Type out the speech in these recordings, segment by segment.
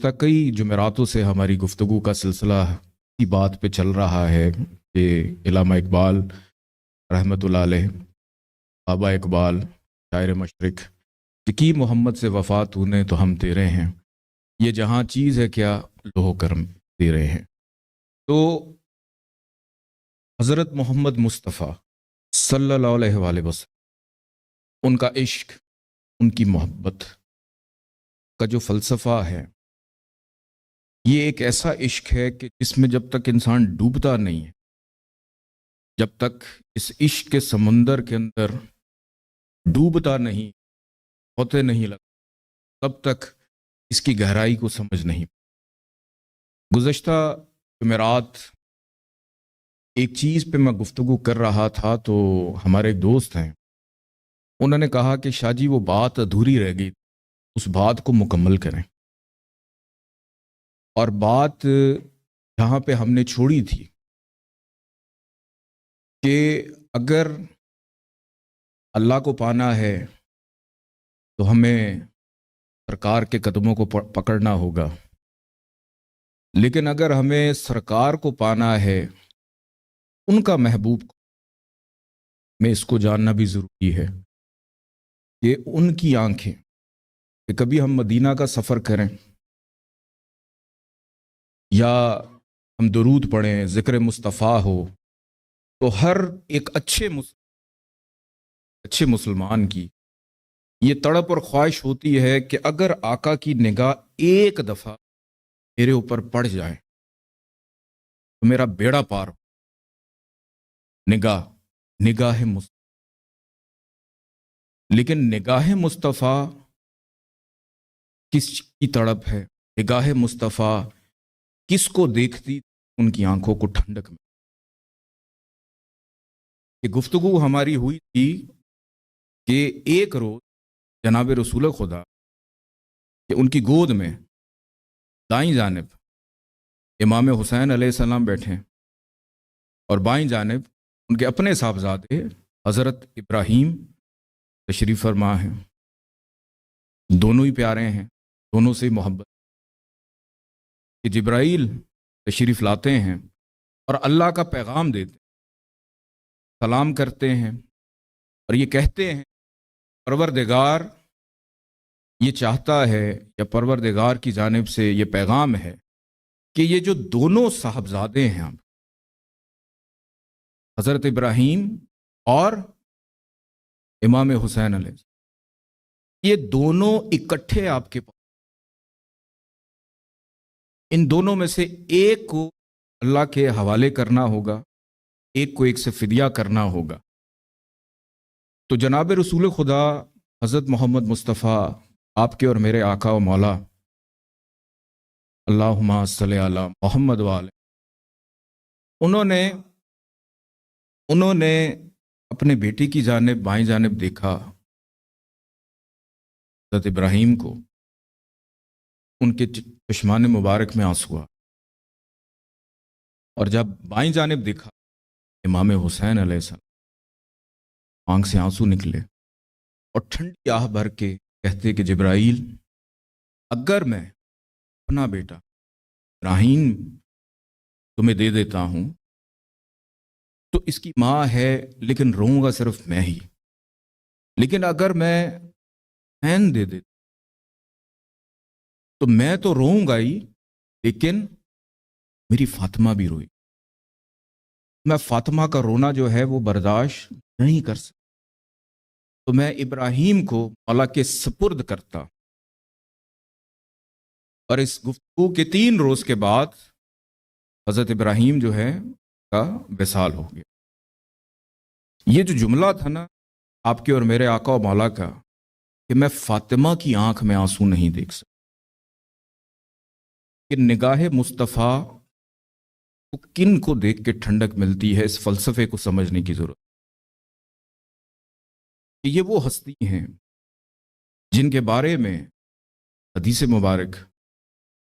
گزشتہ کئی جمعراتوں سے ہماری گفتگو کا سلسلہ اسی بات پہ چل رہا ہے کہ علامہ اقبال رحمۃ اللہ علیہ، بابا اقبال شاعر مشرق، کہ کی محمد سے وفا تو نے تو ہم تیرے ہیں، یہ جہاں چیز ہے کیا لوہ کرم تیرے ہیں۔ تو حضرت محمد مصطفیٰ صلی اللہ علیہ وآلہ وسلم، ان کا عشق، ان کی محبت کا جو فلسفہ ہے، یہ ایک ایسا عشق ہے کہ جس میں جب تک انسان ڈوبتا نہیں ہے، جب تک اس عشق کے سمندر کے اندر ڈوبتا نہیں، ہوتے نہیں لگتا، تب تک اس کی گہرائی کو سمجھ نہیں۔ گزشتہ جمعرات ایک چیز پہ میں گفتگو کر رہا تھا تو ہمارے ایک دوست ہیں، انہوں نے کہا کہ شاہ جی وہ بات ادھوری رہ گئی، اس بات کو مکمل کریں۔ اور بات جہاں پہ ہم نے چھوڑی تھی کہ اگر اللہ کو پانا ہے تو ہمیں سرکار کے قدموں کو پکڑنا ہوگا، لیکن اگر ہمیں سرکار کو پانا ہے، ان کا محبوب میں اس کو جاننا بھی ضروری ہے کہ ان کی آنکھیں، کہ کبھی ہم مدینہ کا سفر کریں یا ہم درود پڑھیں، ذکر مصطفیٰ ہو، تو ہر ایک اچھے مسلمان کی یہ تڑپ اور خواہش ہوتی ہے کہ اگر آقا کی نگاہ ایک دفعہ میرے اوپر پڑ جائے تو میرا بیڑا پار ہو۔ نگاہ مصطفیٰ، لیکن نگاہ مصطفیٰ کس کی تڑپ ہے؟ نگاہ مصطفیٰ کس کو دیکھتی ان کی آنکھوں کو ٹھنڈک میں؟ یہ گفتگو ہماری ہوئی تھی کہ ایک روز جناب رسول خدا کہ ان کی گود میں دائیں جانب امام حسین علیہ السلام بیٹھے اور بائیں جانب ان کے اپنے صاحبزادے حضرت ابراہیم تشریف فرما ہیں۔ دونوں ہی پیارے ہیں، دونوں سے محبت کہ جبرائیل تشریف لاتے ہیں اور اللہ کا پیغام دیتے ہیں، سلام کرتے ہیں اور یہ کہتے ہیں پروردگار یہ چاہتا ہے، یا پروردگار کی جانب سے یہ پیغام ہے کہ یہ جو دونوں صاحبزادے ہیں حضرت ابراہیم اور امام حسین علیہ السلام، یہ دونوں اکٹھے آپ کے پاس، ان دونوں میں سے ایک کو اللہ کے حوالے کرنا ہوگا، ایک کو ایک سے فدیہ کرنا ہوگا۔ تو جناب رسول خدا حضرت محمد مصطفیٰ، آپ کے اور میرے آقا و مولا، اللہم صلی علی محمد وآلہ، انہوں نے اپنے بیٹی کی جانب بائیں جانب دیکھا، حضرت ابراہیم کو، ان کے چشمان مبارک میں آنسو آیا، اور جب بائیں جانب دیکھا امام حسین علیہ السلام، آنکھ سے آنسو نکلے اور ٹھنڈی آہ بھر کے کہتے کہ جبرائیل، اگر میں اپنا بیٹا ابراہیم تمہیں دے دیتا ہوں تو اس کی ماں ہے، لیکن روں گا صرف میں ہی، لیکن اگر میں حسین دے دیتا تو میں تو روں گا ہی، لیکن میری فاطمہ بھی روئی، میں فاطمہ کا رونا جو ہے وہ برداشت نہیں کر سکتا، تو میں ابراہیم کو مولا کے سپرد کرتا۔ اور اس گفتگو کے 3 روز کے بعد حضرت ابراہیم جو ہے کا وصال ہو گیا۔ یہ جو جملہ تھا نا آپ کے اور میرے آقا و مولا کا کہ میں فاطمہ کی آنکھ میں آنسو نہیں دیکھ سکتا، کہ نگاہ مصطفیٰ کو کن کو دیکھ کے ٹھنڈک ملتی ہے، اس فلسفے کو سمجھنے کی ضرورت کہ یہ وہ ہستی ہیں جن کے بارے میں حدیث مبارک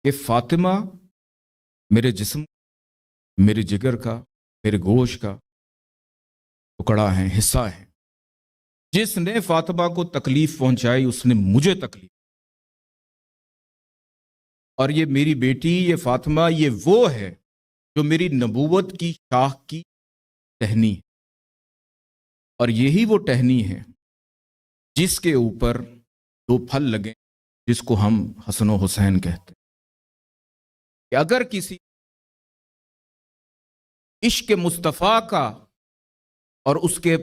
کہ فاطمہ میرے جسم، میرے جگر کا، میرے گوشت کا ٹکڑا ہے، حصہ ہے، جس نے فاطمہ کو تکلیف پہنچائی اس نے مجھے تکلیف۔ اور یہ میری بیٹی یہ فاطمہ یہ وہ ہے جو میری نبوت کی شاخ کی ٹہنی ہے، اور یہی وہ ٹہنی ہے جس کے اوپر دو پھل لگے، جس کو ہم حسن و حسین کہتے ہیں۔ کہ اگر کسی عشق مصطفیٰ کا اور اس کے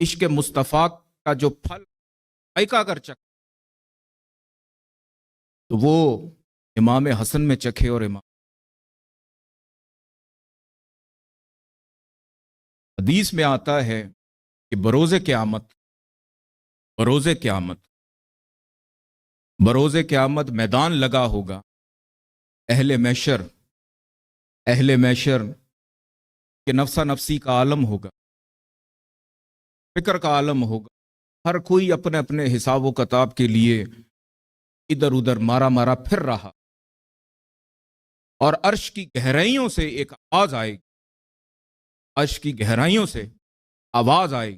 عشق مصطفیٰ کا جو پھل ذائقہ کر چکے تو وہ امام حسن میں چکھے۔ اور امام حدیث میں آتا ہے کہ بروز قیامت میدان لگا ہوگا، اہل محشر کہ نفسا نفسی کا عالم ہوگا، فکر کا عالم ہوگا، ہر کوئی اپنے اپنے حساب و کتاب کے لیے ادھر ادھر مارا پھر رہا، اور عرش کی گہرائیوں سے ایک آواز آئے گی، عرش کی گہرائیوں سے آواز آئے گی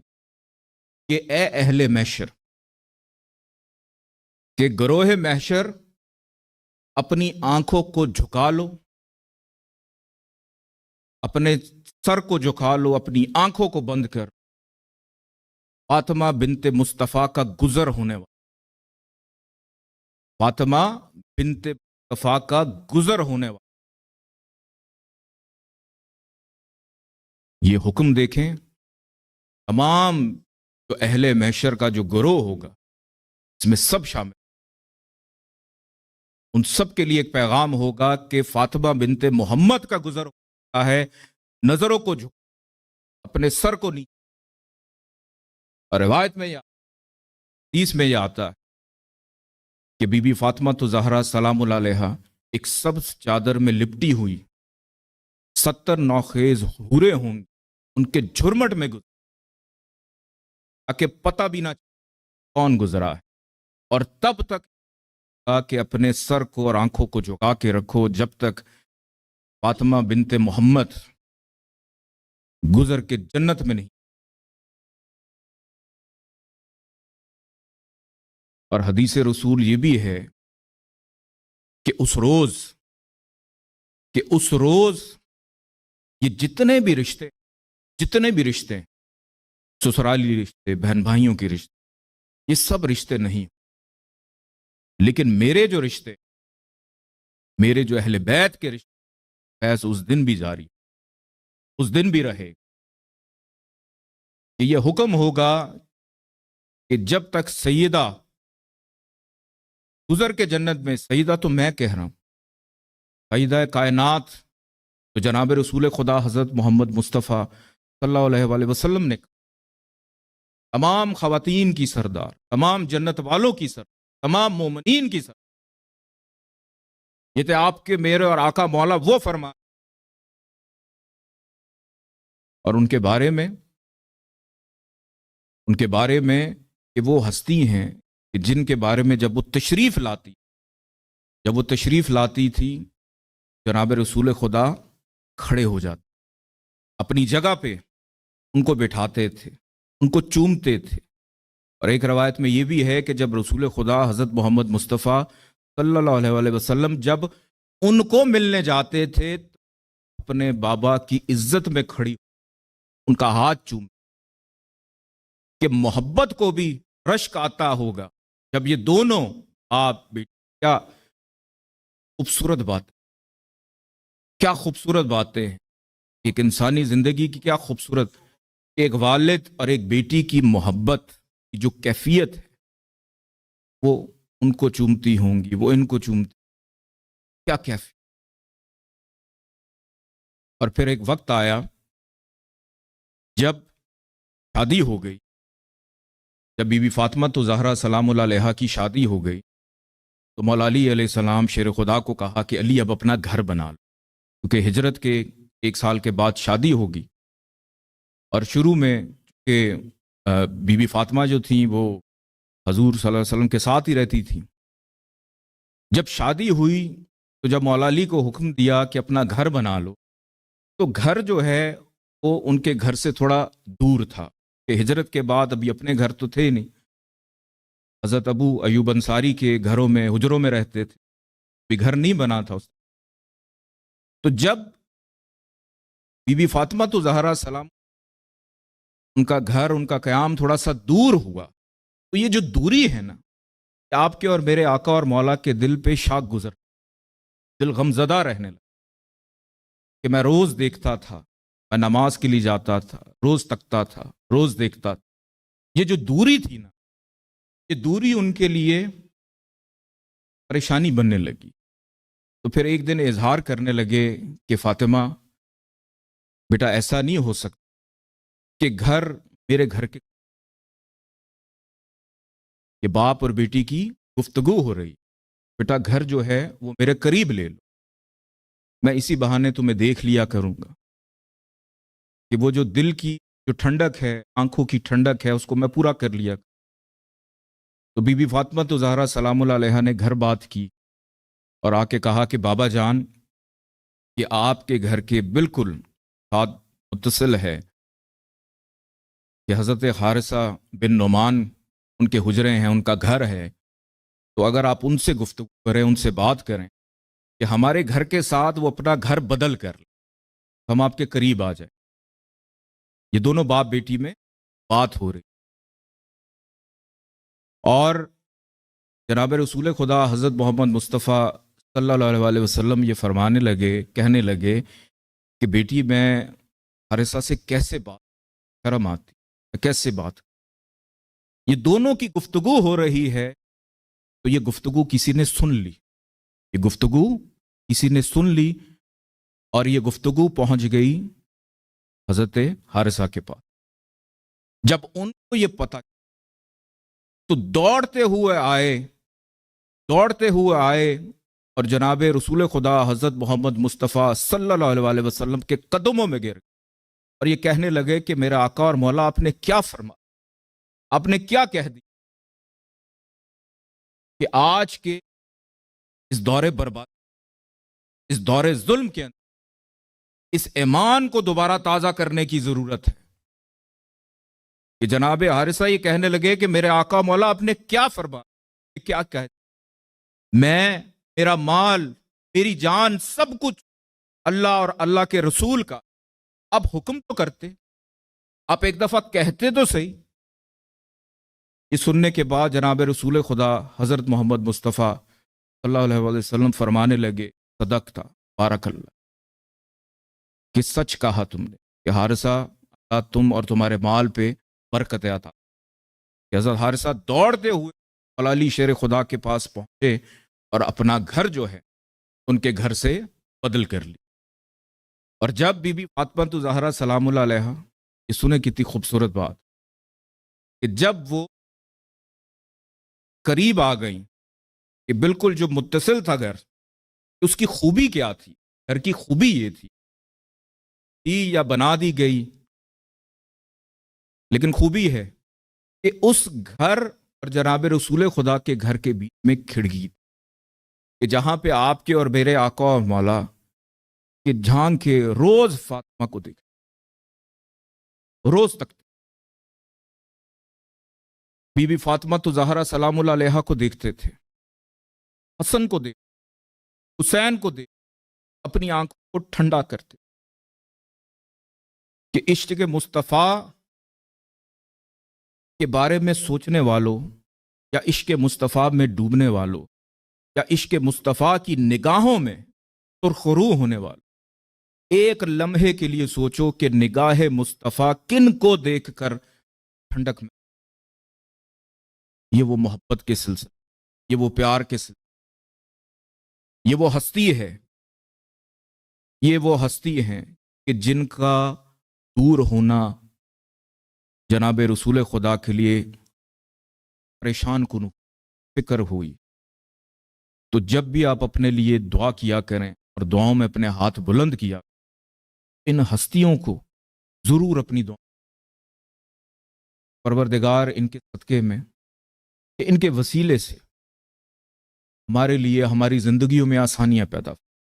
کہ اے اہل محشر، کہ گروہ محشر اپنی آنکھوں کو جھکا لو، اپنے سر کو جھکا لو، اپنی آنکھوں کو بند کر، فاطمہ بنت مصطفیٰ کا گزر ہونے والا، فاطمہ بنت مصطفیٰ کا گزر ہونے والا۔ یہ حکم دیکھیں، تمام جو اہل محشر کا جو گروہ ہوگا اس میں سب شامل، ان سب کے لیے ایک پیغام ہوگا کہ فاطمہ بنت محمد کا گزر ہوتا ہے، نظروں کو جھک، اپنے سر کو نیچے۔ اور روایت میں حدیث میں یہ آتا ہے کہ بی بی فاطمہ تو زہرا سلام اللہ علیہا ایک سبز چادر میں لپٹی ہوئی 70 نوخیز حوریں ہوں گی ان کے جھرمٹ میں گزر، تاکہ پتہ بھی نہ کون گزرا ہے، اور تب تک کہ اپنے سر کو اور آنکھوں کو جھکا کے رکھو جب تک فاطمہ بنت محمد گزر کے جنت میں نہیں۔ اور حدیث رسول یہ بھی ہے کہ اس روز یہ جتنے بھی رشتے سسرالی رشتے، بہن بھائیوں کے رشتے، یہ سب رشتے نہیں، لیکن میرے جو اہل بیت کے رشتے ایسا اس دن بھی جاری، اس دن بھی رہے کہ یہ حکم ہوگا کہ جب تک سیدہ گزر کے جنت میں، سیدہ تو میں کہہ رہا ہوں، سیدہ کائنات تو جناب رسول خدا حضرت محمد مصطفیٰ صلی اللہ علیہ وآلہ وسلم نے، تمام خواتین کی سردار، تمام جنت والوں کی سردار، تمام مومنین کی سردار، یہ تھے آپ کے میرے اور آقا مولا وہ فرما، اور ان کے بارے میں کہ وہ ہستی ہیں کہ جن کے بارے میں جب وہ تشریف لاتی تھی جناب رسول خدا کھڑے ہو جاتے، اپنی جگہ پہ ان کو بٹھاتے تھے، ان کو چومتے تھے۔ اور ایک روایت میں یہ بھی ہے کہ جب رسول خدا حضرت محمد مصطفیٰ صلی اللہ علیہ وآلہ وسلم جب ان کو ملنے جاتے تھے تو اپنے بابا کی عزت میں کھڑی ان کا ہاتھ چوم، کہ محبت کو بھی رشک آتا ہوگا جب یہ دونوں آپ بیٹی۔ کیا خوبصورت باتیں ہیں، ایک انسانی زندگی کی کیا خوبصورت، ایک والد اور ایک بیٹی کی محبت کی جو کیفیت ہے، وہ ان کو چومتی ہوں گی، وہ ان کو چومتی، کیا کیفیت۔ اور پھر ایک وقت آیا جب شادی ہو گئی، جب بی بی فاطمہ تو زہرا سلام اللہ علیہا کی شادی ہو گئی تو مولا علی علیہ السلام شیر خدا کو کہا کہ علی اب اپنا گھر بنا لو، کیونکہ ہجرت کے 1 سال کے بعد شادی ہوگی۔ اور شروع میں کہ بی بی فاطمہ جو تھیں وہ حضور صلی اللہ علیہ وسلم کے ساتھ ہی رہتی تھیں، جب شادی ہوئی تو جب مولا علی کو حکم دیا کہ اپنا گھر بنا لو، تو گھر جو ہے وہ ان کے گھر سے تھوڑا دور تھا، کہ ہجرت کے بعد ابھی اپنے گھر تو تھے نہیں، حضرت ابو ایوب انصاری کے گھروں میں، حجروں میں رہتے تھے، بھی گھر نہیں بنا تھا اس. تو جب بی بی فاطمہ تو زہرا سلام ان کا گھر ان کا قیام تھوڑا سا دور ہوا، تو یہ جو دوری ہے نا، آپ کے اور میرے آقا اور مولا کے دل پہ شاک گزر، دل غمزدہ رہنے لگا کہ میں روز دیکھتا تھا، میں نماز کے لیے جاتا تھا، روز تکتا تھا، روز دیکھتا تھا. یہ جو دوری تھی نا، یہ دوری ان کے لیے پریشانی بننے لگی. تو پھر ایک دن اظہار کرنے لگے کہ فاطمہ بیٹا ایسا نہیں ہو سکتا کہ گھر میرے گھر کے، کہ باپ اور بیٹی کی گفتگو ہو رہی، بیٹا گھر جو ہے وہ میرے قریب لے لو، میں اسی بہانے تمہیں دیکھ لیا کروں گا، کہ وہ جو دل کی جو ٹھنڈک ہے، آنکھوں کی ٹھنڈک ہے، اس کو میں پورا کر لیا. تو بی بی فاطمہ تو زہرا سلام اللہ علیہا نے گھر بات کی اور آ کے کہا کہ بابا جان، کہ آپ کے گھر کے بالکل ساتھ متصل ہے کہ حضرت حارثہ بن نعمان ان کے حجرے ہیں، ان کا گھر ہے، تو اگر آپ ان سے گفتگو کریں، ان سے بات کریں کہ ہمارے گھر کے ساتھ وہ اپنا گھر بدل کر لیں، ہم آپ کے قریب آ جائیں. یہ دونوں باپ بیٹی میں بات ہو رہی، اور جناب رسول خدا حضرت محمد مصطفیٰ صلی اللہ علیہ وسلم یہ فرمانے لگے، کہنے لگے کہ بیٹی میں حارثہ سے کیسے بات، شرم آتی، کیسے بات. یہ دونوں کی گفتگو ہو رہی ہے، تو یہ گفتگو کسی نے سن لی، یہ گفتگو کسی نے سن لی، اور یہ گفتگو پہنچ گئی حضرت حارثہ کے پاس. جب ان کو یہ پتہ تو دوڑتے ہوئے آئے اور جناب رسول خدا حضرت محمد مصطفیٰ صلی اللہ علیہ وسلم کے قدموں میں گر گئے اور یہ کہنے لگے کہ میرا آقا اور مولا، آپ نے کیا فرمایا، آپ نے کیا کہہ دی کہ آج کے اس دور برباد، اس دور ظلم کے اندر اس ایمان کو دوبارہ تازہ کرنے کی ضرورت ہے. کہ جناب حارثہ یہ کہنے لگے کہ میرے آقا مولا، آپ نے کیا فرمایا، کیا کہہ، میں، میرا مال، میری جان، سب کچھ اللہ اور اللہ کے رسول کا، اب حکم تو کرتے، آپ ایک دفعہ کہتے تو صحیح. یہ سننے کے بعد جناب رسول خدا حضرت محمد مصطفیٰ صلی اللہ علیہ وسلم فرمانے لگے، صدقتا، بارک اللہ، کہ سچ کہا تم نے کہ حارثہ، اللہ تم اور تمہارے مال پہ برکت عطا. کہ حضرت حارثہ دوڑتے ہوئے علی شیر خدا کے پاس پہنچے اور اپنا گھر جو ہے ان کے گھر سے بدل کر لی. اور جب بی بی فاطمہ زہرا سلام اللہ علیہا، یہ سنے کتنی خوبصورت بات، کہ جب وہ قریب آ گئیں، کہ بالکل جو متصل تھا گھر، اس کی خوبی کیا تھی، گھر کی خوبی یہ تھی یا بنا دی گئی، لیکن خوبی ہے کہ اس گھر اور جناب رسول خدا کے گھر کے بیچ میں کھڑکی، کہ جہاں پہ آپ کے اور میرے آقا اور مولا کہ جھانک کے روز فاطمہ کو دیکھ، روز تک بی بی فاطمہ تو زہرا سلام اللہ علیہا کو دیکھتے تھے، حسن کو دیکھ، حسین کو دیکھ، اپنی آنکھوں کو ٹھنڈا کرتے کہ عشق مصطفیٰ کے بارے میں سوچنے والوں، یا عشق مصطفیٰ میں ڈوبنے والوں، یا عشق مصطفیٰ کی نگاہوں میں سرخرو ہونے والوں، ایک لمحے کے لیے سوچو کہ نگاہ مصطفیٰ کن کو دیکھ کر ٹھنڈک میں، یہ وہ محبت کے سلسلے، یہ وہ پیار کے سلسلے، یہ وہ ہستی ہے، یہ وہ ہستی ہیں کہ جن کا دور ہونا جناب رسول خدا کے لیے پریشان کن فکر ہوئی. تو جب بھی آپ اپنے لیے دعا کیا کریں اور دعاؤں میں اپنے ہاتھ بلند کیا، ان ہستیوں کو ضرور اپنی دعا، پروردگار ان کے صدقے میں، کہ ان کے وسیلے سے ہمارے لیے ہماری زندگیوں میں آسانیاں پیدا